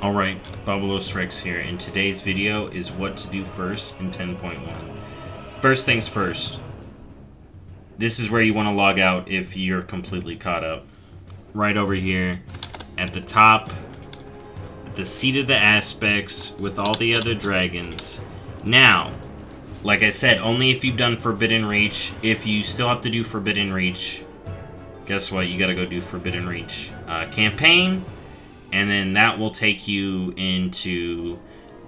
Alright, BobalosRex here, and today's video is what to do first in 10.1. First things first, this is where you want to log out if you're completely caught up. Right over here, at the top, at the seat of the aspects, with all the other dragons. Now, like I said, only if you've done Forbidden Reach. If you still have to do Forbidden Reach, guess what? You gotta go do Forbidden Reach campaign. And then that will take you into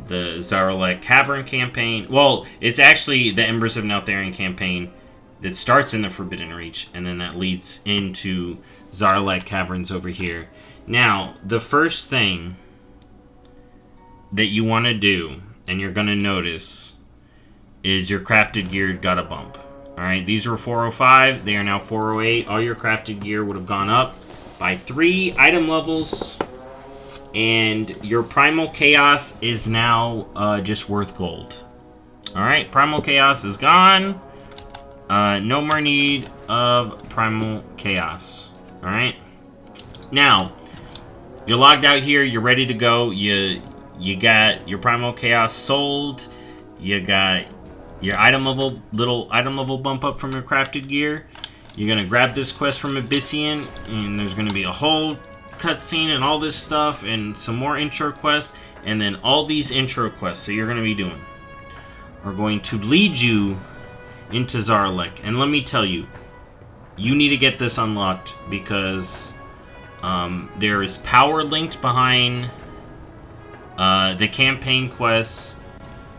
the Zaralek Cavern campaign. Well, it's actually the Embers of Neltharion campaign that starts in the Forbidden Reach, and then that leads into Zaralek Caverns over here. Now, the first thing that you want to do, and you're going to notice, is your crafted gear got a bump. Alright, these were 405, they are now 408. All your crafted gear would have gone up by 3 item levels. And your Primal Chaos is now just worth gold. Alright, Primal Chaos is gone. No more need of Primal Chaos. Alright. Now, you're logged out here, you're ready to go. You got your Primal Chaos sold. You got your little item level bump up from your crafted gear. You're gonna grab this quest from Abyssian, and there's gonna be a whole cutscene and all this stuff and some more intro quests, and then all these intro quests that you're going to be doing are going to lead you into Zaralek. And let me tell you, you need to get this unlocked because there is power linked behind the campaign quests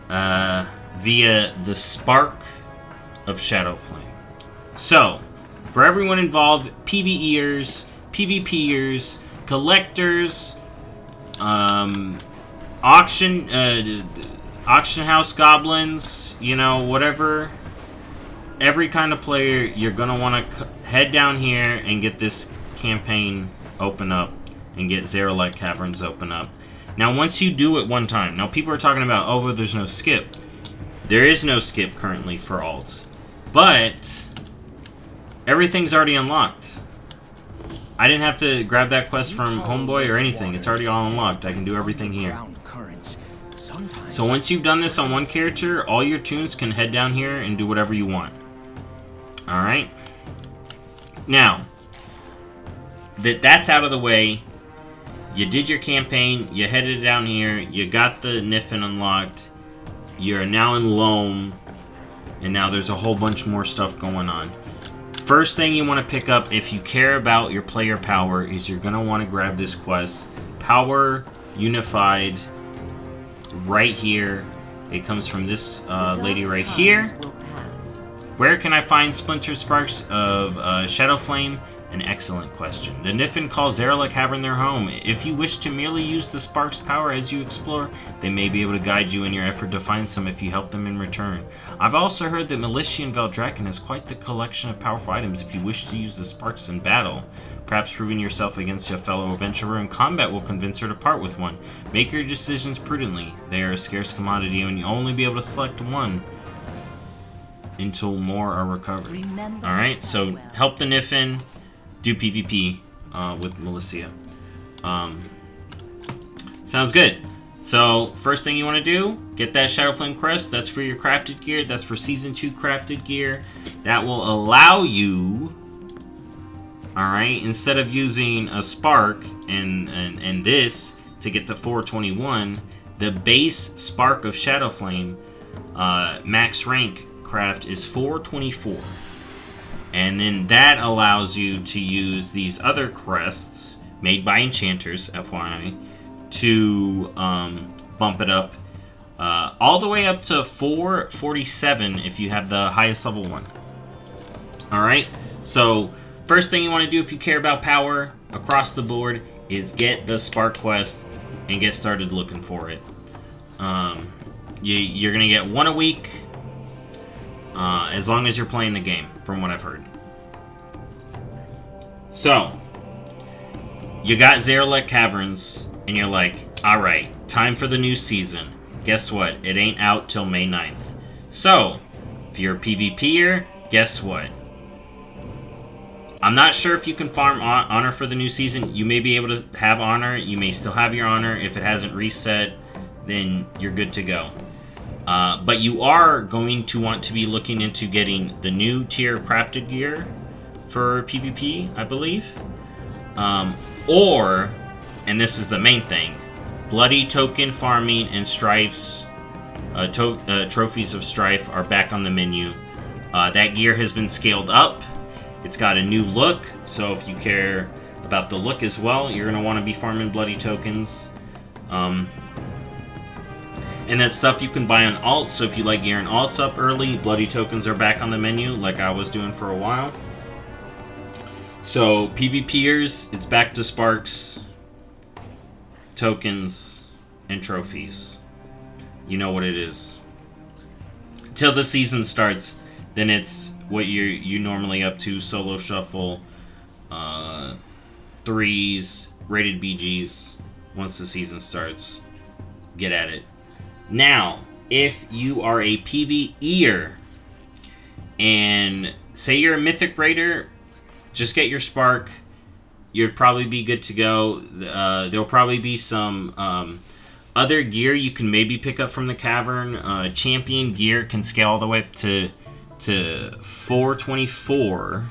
via the Spark of Shadowflame. So, for everyone involved, PvEers, PvPers, collectors, auction house goblins, you know, whatever, every kind of player, you're gonna want to head down here and get this campaign open up and get Zaralek Caverns open up. Now, once you do it one time, now people are talking about, oh, well, there's no skip. There is no skip currently for alts, but everything's already unlocked. I didn't have to grab that quest from Homeboy or anything. It's already all unlocked. I can do everything here. So once you've done this on one character, all your tunes can head down here and do whatever you want. Alright? Now, that's out of the way. You did your campaign. You headed down here. You got the Niffin unlocked. You're now in Loam. And now there's a whole bunch more stuff going on. First thing you want to pick up, if you care about your player power, is you're going to want to grab this quest. Power Unified, right here. It comes from this lady right here. Where can I find Splintered Sparks of Shadowflame? An excellent question. The Niffin call Zaralek Cavern their home. If you wish to merely use the Spark's power as you explore, they may be able to guide you in your effort to find some if you help them in return. I've also heard that Militian Veldraken has quite the collection of powerful items if you wish to use the Sparks in battle. Perhaps proving yourself against your fellow adventurer in combat will convince her to part with one. Make your decisions prudently. They are a scarce commodity and you'll only be able to select one until more are recovered. Alright, so help the Niffin. Do PvP with Militia. Sounds good. So, first thing you want to do, get that Shadowflame crest. That's for your crafted gear. That's for Season 2 crafted gear. That will allow you, alright, instead of using a Spark and this to get to 421, the base Spark of Shadowflame max rank craft is 424. And then that allows you to use these other crests, made by enchanters, FYI, to bump it up all the way up to 447 if you have the highest level one. Alright, so first thing you want to do if you care about power across the board is get the Spark quest and get started looking for it. You're going to get one a week. As long as you're playing the game, from what I've heard. So, you got Zaralek Caverns, and you're like, alright, time for the new season. Guess what? It ain't out till May 9th. So, if you're a PvPer, guess what? I'm not sure if you can farm honor for the new season. You may be able to have honor. You may still have your honor. If it hasn't reset, then you're good to go. But you are going to want to be looking into getting the new tier crafted gear for PvP, I believe. Or, and this is the main thing, bloody token farming and strifes, trophies of strife are back on the menu. That gear has been scaled up. It's got a new look, so if you care about the look as well, you're going to want to be farming bloody tokens. And that stuff you can buy on alts, so if you like gearing alts up early, bloody tokens are back on the menu, like I was doing for a while. So, PvPers, it's back to sparks, tokens, and trophies. You know what it is. Till the season starts, then it's what you normally up to: solo shuffle, 3s, rated BGs. Once the season starts, get at it. Now, if you are a PvEer and say you're a Mythic Raider, just get your Spark. You'd probably be good to go. There'll probably be some other gear you can maybe pick up from the cavern. Champion gear can scale all the way up to 424.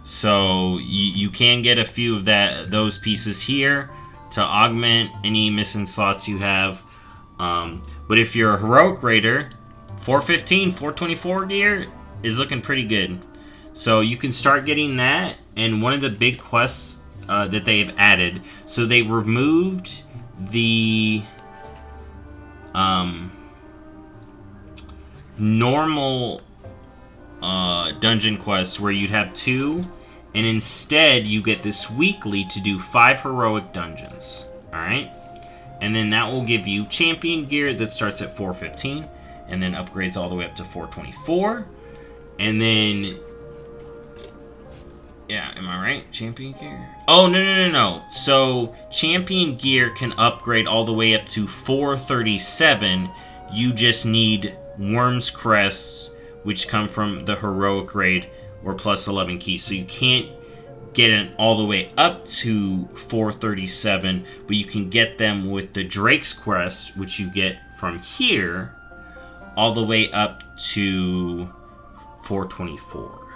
So you can get a few of those pieces here to augment any missing slots you have. But if you're a Heroic Raider, 415, 424 gear is looking pretty good. So you can start getting that. And one of the big quests that they've added, so they removed the normal dungeon quests where you'd have 2, and instead you get this weekly to do 5 heroic dungeons. Alright? And then that will give you champion gear that starts at 415 and then upgrades all the way up to 424. And then, yeah, am I right? Champion gear? Oh, no. So, champion gear can upgrade all the way up to 437. You just need Worm's Crests, which come from the heroic raid, or plus 11 keys. So you can't get it all the way up to 437, but you can get them with the Drake's Crest, which you get from here, all the way up to 424.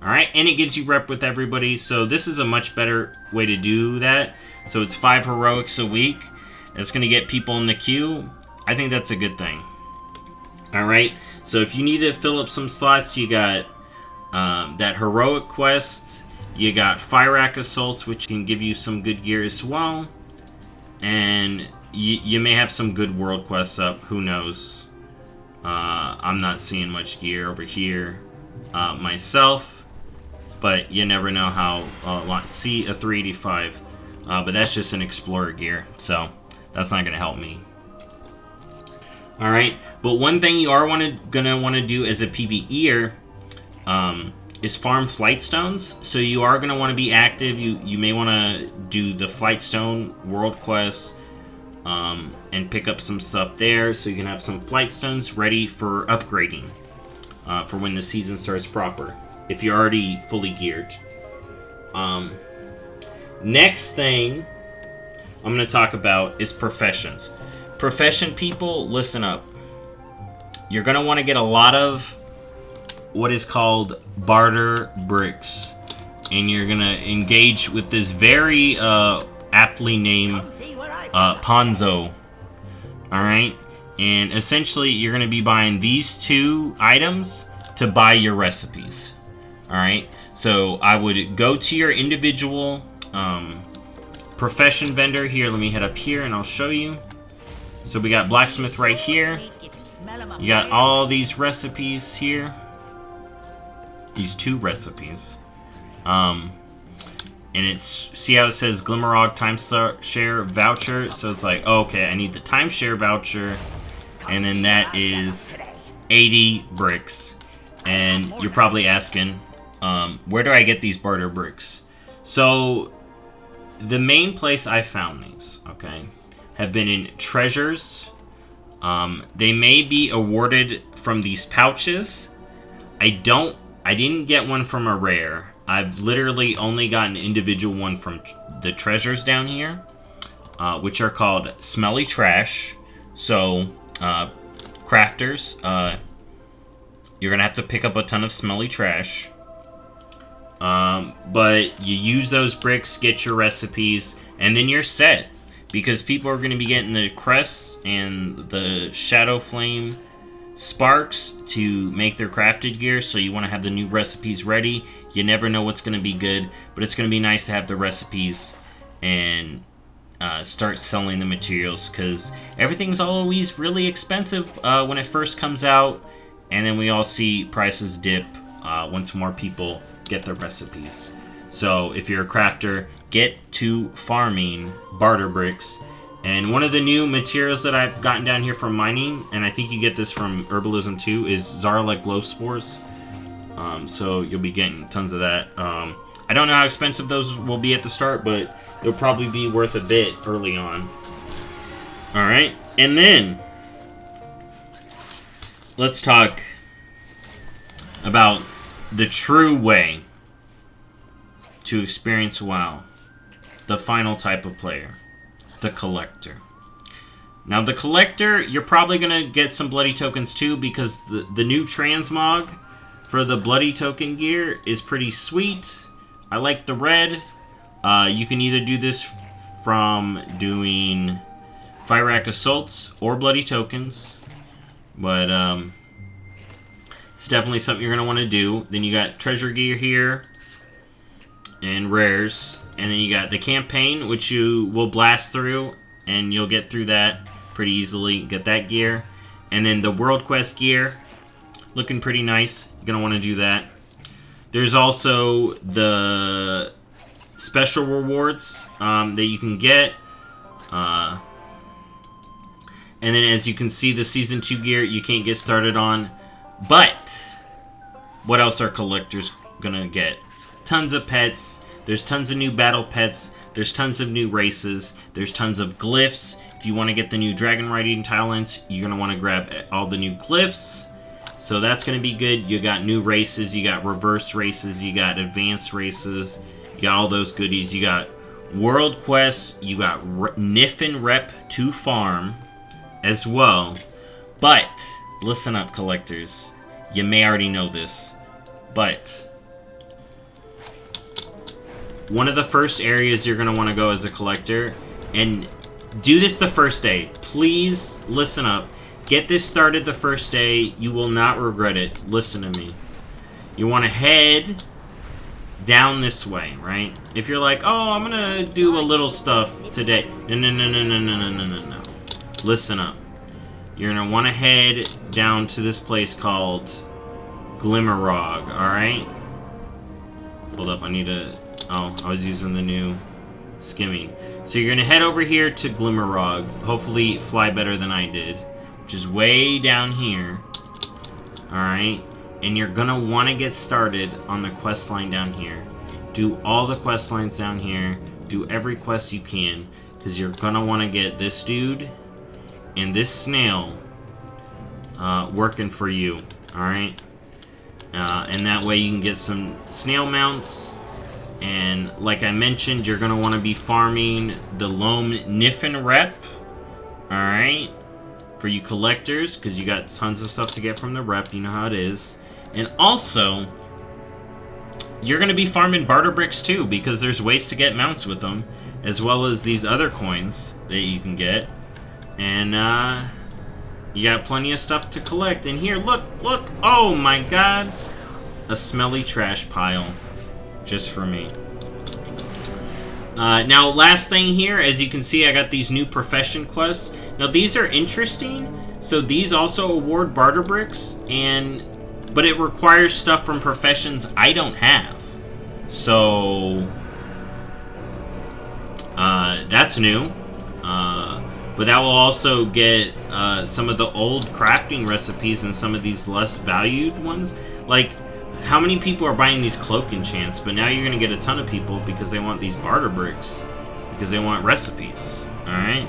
Alright, and it gives you rep with everybody, so this is a much better way to do that. So it's 5 heroics a week. It's going to get people in the queue. I think that's a good thing. Alright, so if you need to fill up some slots, you got that heroic quest. You got Fire Rack Assaults, which can give you some good gear as well. And you may have some good world quests up, who knows. I'm not seeing much gear over here myself, but you never know how long. See, a 385, but that's just an Explorer gear, so that's not going to help me. Alright, but one thing you are gonna want to do as a PvEer is farm Flight Stones. So you are going to want to be active. You may want to do the Flight Stone world quests and pick up some stuff there, so you can have some Flight Stones ready for upgrading for when the season starts proper, if you're already fully geared. Next thing I'm going to talk about is professions. Profession people, listen up. You're going to want to get a lot of what is called barter bricks, and you're going to engage with this very aptly named Ponzo. Alright? And essentially, you're going to be buying these 2 items to buy your recipes. Alright? So, I would go to your individual profession vendor. Here, let me head up here and I'll show you. So, we got blacksmith right here. You got all these recipes here. These 2 recipes. And it's, see how it says Glimmerog timeshare voucher? So it's like, okay, I need the timeshare voucher, and then that is 80 bricks. And you're probably asking, where do I get these barter bricks? So the main place I found these, okay, have been in treasures. They may be awarded from these pouches. I don't I didn't get one from a rare. I've literally only got an individual one from the treasures down here, which are called Smelly Trash. So, crafters, you're going to have to pick up a ton of smelly trash. But you use those bricks, get your recipes, and then you're set. Because people are going to be getting the crests and the Shadowflame sparks to make their crafted gear, so you want to have the new recipes ready. You never know what's going to be good, but it's going to be nice to have the recipes and start selling the materials, because everything's always really expensive when it first comes out, and then we all see prices dip once more people get their recipes. So if you're a crafter, get to farming barter bricks. And one of the new materials that I've gotten down here from mining, and I think you get this from Herbalism too, is Zarla Glow Spores. So you'll be getting tons of that. I don't know how expensive those will be at the start, but they'll probably be worth a bit early on. Alright, and then let's talk about the true way to experience WoW. The final type of player. The Collector. Now the Collector, you're probably going to get some Bloody Tokens too, because the new transmog for the Bloody Token gear is pretty sweet. I like the red. You can either do this from doing Fire Rack Assaults or Bloody Tokens. But it's definitely something you're going to want to do. Then you got Treasure Gear here and rares, and then you got the campaign, which you will blast through, and you'll get through that pretty easily, get that gear. And then the World Quest gear, looking pretty nice. You're going to want to do that. There's also the special rewards that you can get. And then as you can see, the Season 2 gear you can't get started on. But what else are collectors going to get? Tons of pets. There's tons of new battle pets. There's tons of new races. There's tons of glyphs. If you want to get the new dragon riding talents, you're going to want to grab all the new glyphs. So that's going to be good. You got new races. You got reverse races. You got advanced races. You got all those goodies. You got world quests. You got Niffin Rep to farm as well. But listen up, collectors. You may already know this, but one of the first areas you're going to want to go as a collector, and do this the first day. Please listen up. Get this started the first day. You will not regret it. Listen to me. You want to head down this way, right? If you're like, oh, I'm going to do a little stuff today. No. Listen up. You're going to want to head down to this place called Glimmerog, alright? Hold up, I need to... Oh, I was using the new skimming. So you're going to head over here to Glimmerog. Hopefully fly better than I did. Which is way down here. Alright? And you're going to want to get started on the quest line down here. Do all the quest lines down here. Do every quest you can. Because you're going to want to get this dude and this snail working for you. Alright? And that way you can get some snail mounts. And like I mentioned, you're going to want to be farming the Loam Niffin Rep. Alright? For you collectors, because you got tons of stuff to get from the rep. You know how it is. And also, you're going to be farming barter bricks too, because there's ways to get mounts with them. As well as these other coins that you can get. And you got plenty of stuff to collect. And here, look. Oh my god. A smelly trash pile. Just for me. Now, last thing here, as you can see, I got these new profession quests. Now, these are interesting. So, these also award barter bricks, but it requires stuff from professions I don't have. So, that's new. But that will also get some of the old crafting recipes and some of these less valued ones. Like, how many people are buying these cloak enchants? But now you're going to get a ton of people because they want these barter bricks. Because they want recipes. Alright?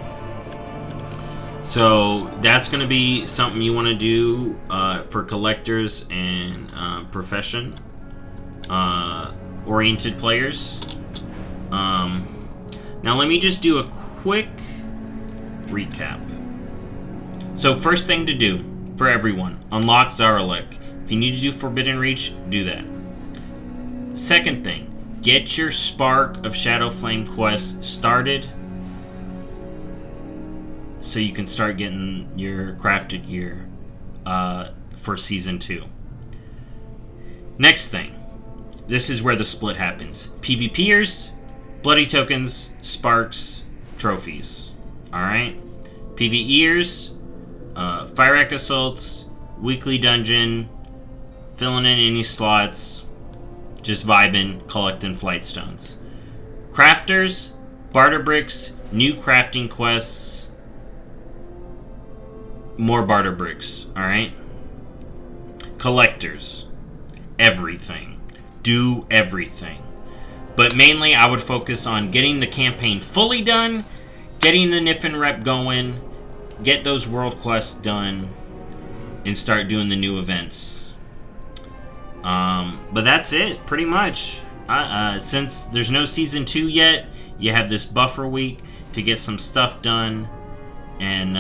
So that's going to be something you want to do for collectors and profession oriented players. Now let me just do a quick recap. So first thing to do for everyone, unlock Zaralek. If you need to do Forbidden Reach, do that. Second thing, get your Spark of Shadowflame quest started so you can start getting your crafted gear for Season 2. Next thing, this is where the split happens. PvPers, Bloody Tokens, Sparks, Trophies. Alright? PvEers, Fire Rack Assaults, Weekly Dungeon, filling in any slots, just vibing, collecting Flight Stones. Crafters, Barter Bricks, new crafting quests, more Barter Bricks, alright? Collectors, everything. Do everything. But mainly I would focus on getting the campaign fully done, getting the Niffin rep going, get those world quests done, and start doing the new events. But that's it, pretty much. Since there's no Season 2 yet, you have this buffer week to get some stuff done. And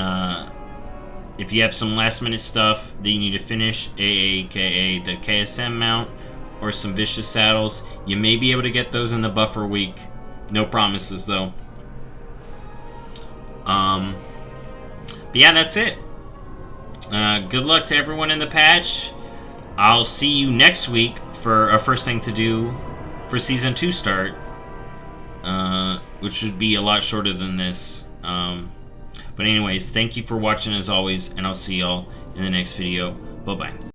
if you have some last minute stuff that you need to finish, aka the KSM mount, or some vicious saddles, you may be able to get those in the buffer week. No promises though. But yeah, that's it. Good luck to everyone in the patch. I'll see you next week for a first thing to do for Season 2 start, which should be a lot shorter than this. But anyways, thank you for watching as always, and I'll see y'all in the next video. Bye-bye.